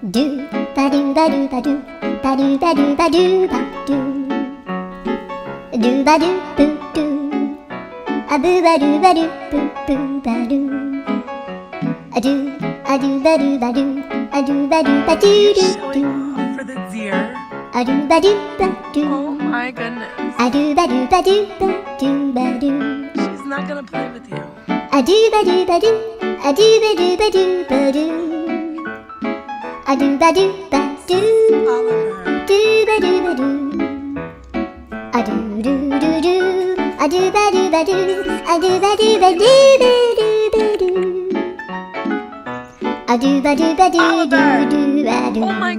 Do ba do ba do ba do ba do ba do ba do ba do do ba do boo do a boo ba do ba do boo boo ba do a do ba do ba do a do ba do ba do do do For the deer. a do ba do ba do Oh my goodness. a do ba do ba do ba do ba do She's not gonna play with you. a do ba do ba do a do ba do ba do ba do a do ba do ba do Oliver. do ba do ba do a do do do do a do ba do ba do a do ba do ba do ba do ba do a do ba do ba do do do ba do Oh my